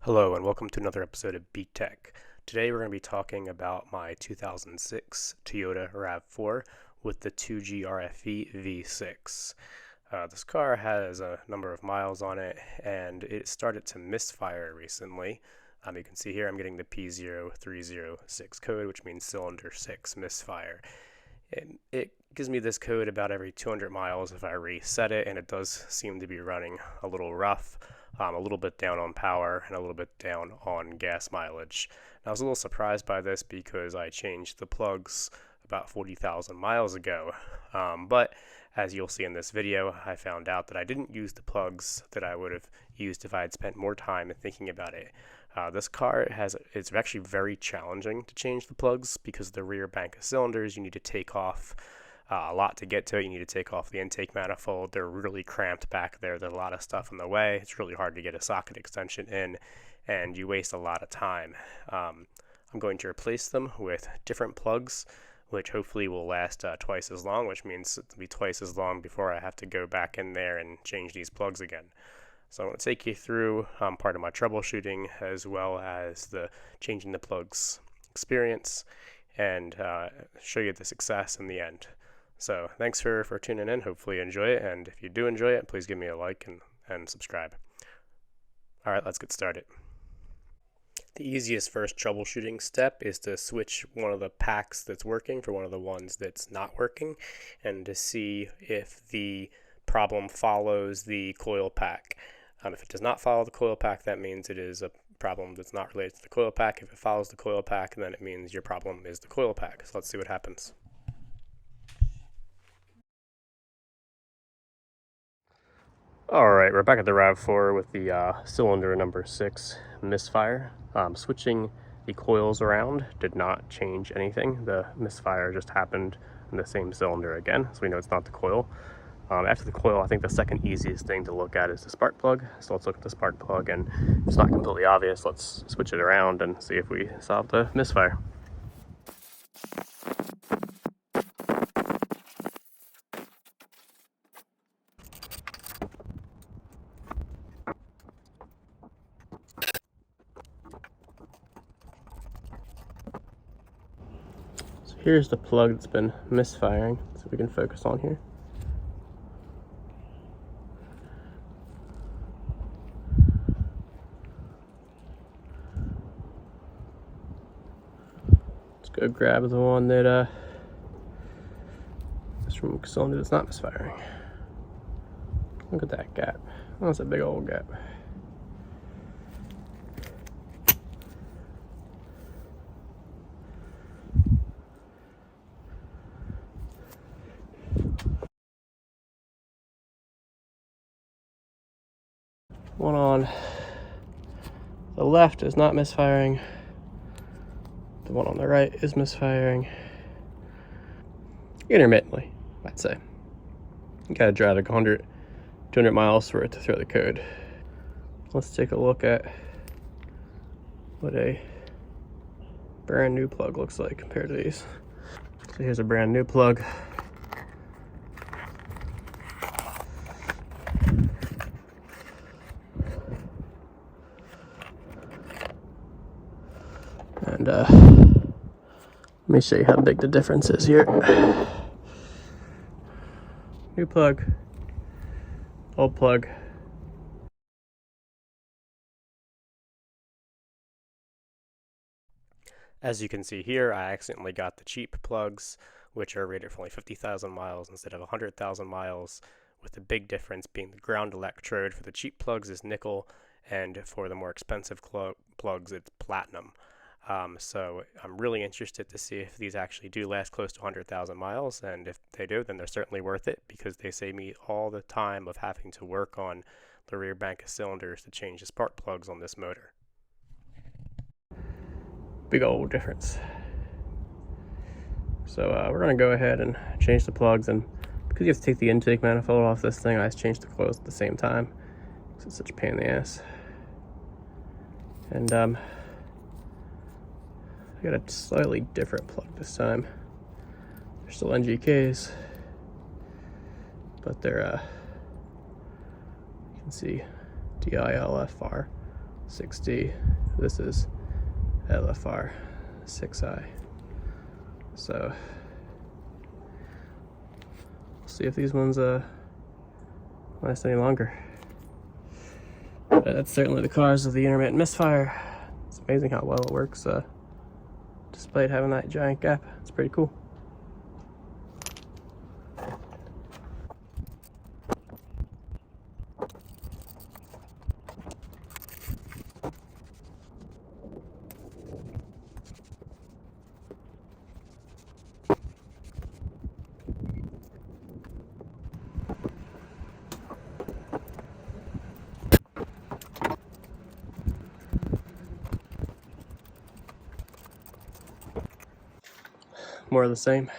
Hello and welcome to another episode of BTech. Today we're going to be talking about my 2006 Toyota RAV4 with the 2G RFE V6. This car has a number of miles on it and it started to misfire recently. You can see here I'm getting the P0306 code, which means cylinder 6 misfire. It gives me this code about every 200 miles if I reset it, and it does seem to be running a little rough. A little bit down on power and a little bit down on gas mileage. And I was a little surprised by this because I changed the plugs about 40,000 miles ago. But as you'll see in this video, I found out that I didn't use the plugs that I would have used if I had spent more time thinking about it. This car it's actually very challenging to change the plugs because the rear bank of cylinders, you need to take off a lot to get to it. You need to take off the intake manifold. They're really cramped back there. There's a lot of stuff in the way. It's really hard to get a socket extension in, and you waste a lot of time. I'm going to replace them with different plugs, which hopefully will last twice as long, which means it'll be twice as long before I have to go back in there and change these plugs again. So I'm going to take you through part of my troubleshooting as well as the changing the plugs experience and show you the success in the end. So thanks for tuning in. Hopefully you enjoy it, and if you do enjoy it, please give me a like and subscribe. All right, let's get started. The easiest first troubleshooting step is to switch one of the packs that's working for one of the ones that's not working, and to see if the problem follows the coil pack. If it does not follow the coil pack, that means it is a problem that's not related to the coil pack. If it follows the coil pack, then it means your problem is the coil pack. So let's see what happens. Alright, we're back at the RAV4 with the cylinder number 6 misfire. Switching the coils around did not change anything. The misfire just happened in the same cylinder again, so we know it's not the coil. After the coil, I think the second easiest thing to look at is the spark plug. So let's look at the spark plug, and if it's not completely obvious, let's switch it around and see if we solve the misfire. Here's the plug that's been misfiring, so we can focus on here. Let's go grab the one that is from a cylinder that's not misfiring. Look at that gap. Oh, that's a big old gap. One on the left is not misfiring. The one on the right is misfiring. Intermittently, I'd say. You gotta drive like 100, 200 miles for it to throw the code. Let's take a look at what a brand new plug looks like compared to these. So here's a brand new plug. And let me show you how big the difference is here. New plug, old plug. As you can see here, I accidentally got the cheap plugs, which are rated for only 50,000 miles instead of 100,000 miles, with the big difference being the ground electrode for the cheap plugs is nickel, and for the more expensive plugs, it's platinum. So I'm really interested to see if these actually do last close to 100,000 miles, and if they do, then they're certainly worth it because they save me all the time of having to work on the rear bank of cylinders to change the spark plugs on this motor. Big old difference. So we're going to go ahead and change the plugs, and because you have to take the intake manifold off this thing, I just changed the coils at the same time because it's such a pain in the ass. And I got a slightly different plug this time. They're still NGKs, but they're you can see DILFR 6D. This is LFR 6I. So see if these ones last any longer. But that's certainly the cause of the intermittent misfire. It's amazing how well it works, despite having that giant gap. It's pretty cool. More of the same.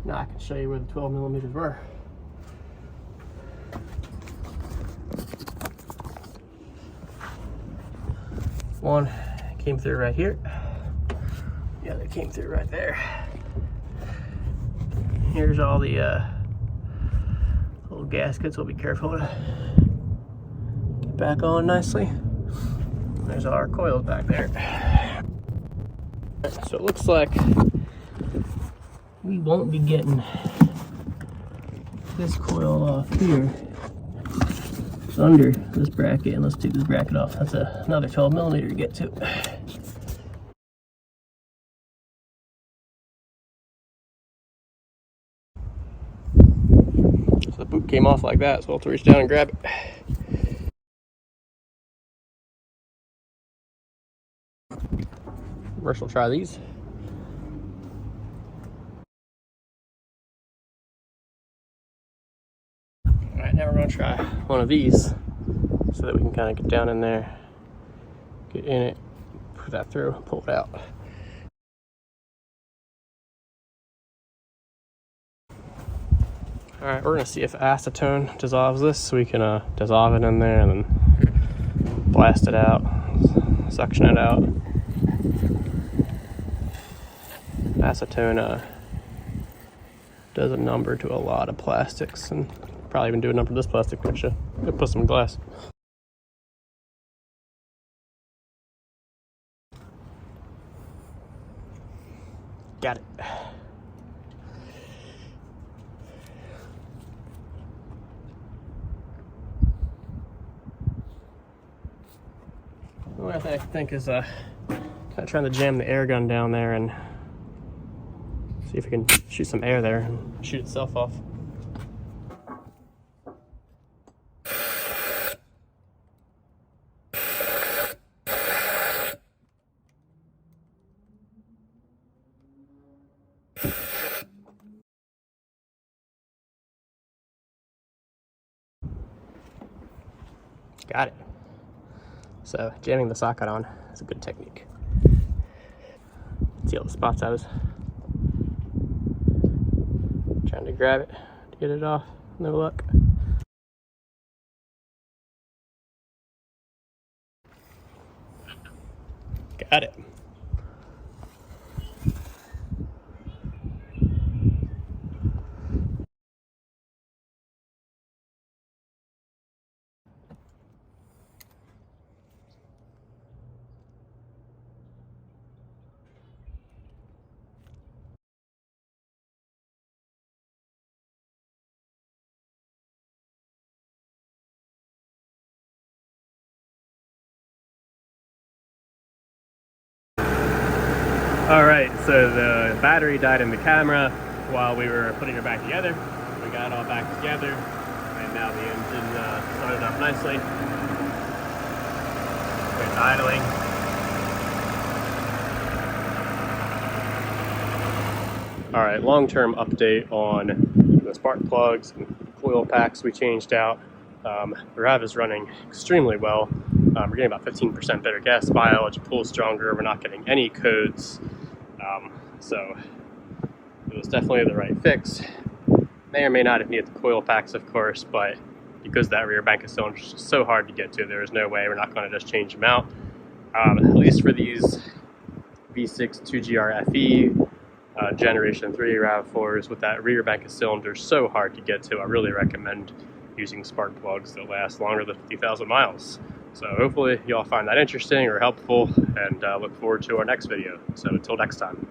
Now I can show you where the 12 millimeters were. One came through right here. The other came through right there. Here's all the little gaskets. We'll be careful to get back on nicely. There's our coils back there. So it looks like we won't be getting this coil off here. It's under this bracket, and let's take this bracket off. That's another 12 millimeter to get to. So the boot came off like that, so we'll have to reach down and grab it. First, we'll try these. Alright, now we're going to try one of these so that we can kind of get down in there, get in it, put that through, pull it out. Alright, we're going to see if acetone dissolves this, so we can dissolve it in there and then blast it out, suction it out. Acetone does a number to a lot of plastics, and probably even do a number to this plastic picture. Could put some glass. Got it. The only thing I can think is kind of trying to jam the air gun down there and see if we can shoot some air there and shoot itself off. Got it. So jamming the socket on is a good technique. See all the spots I was trying to grab it to get it off. No luck. Got it. Alright, so the battery died in the camera while we were putting it back together. We got it all back together, and now the engine started up nicely. It's idling. Alright, long-term update on the spark plugs and coil packs we changed out. The RAV is running extremely well. We're getting about 15% better gas mileage, it pulls stronger, we're not getting any codes. So it was definitely the right fix. May or may not have needed the coil packs, of course, but because that rear bank of cylinders is just so hard to get to, there is no way we're not going to just change them out. At least for these V6 2GR FE Generation 3 RAV4s with that rear bank of cylinders so hard to get to, I really recommend using spark plugs that last longer than 50,000 miles. So hopefully you all find that interesting or helpful, and look forward to our next video. So until next time.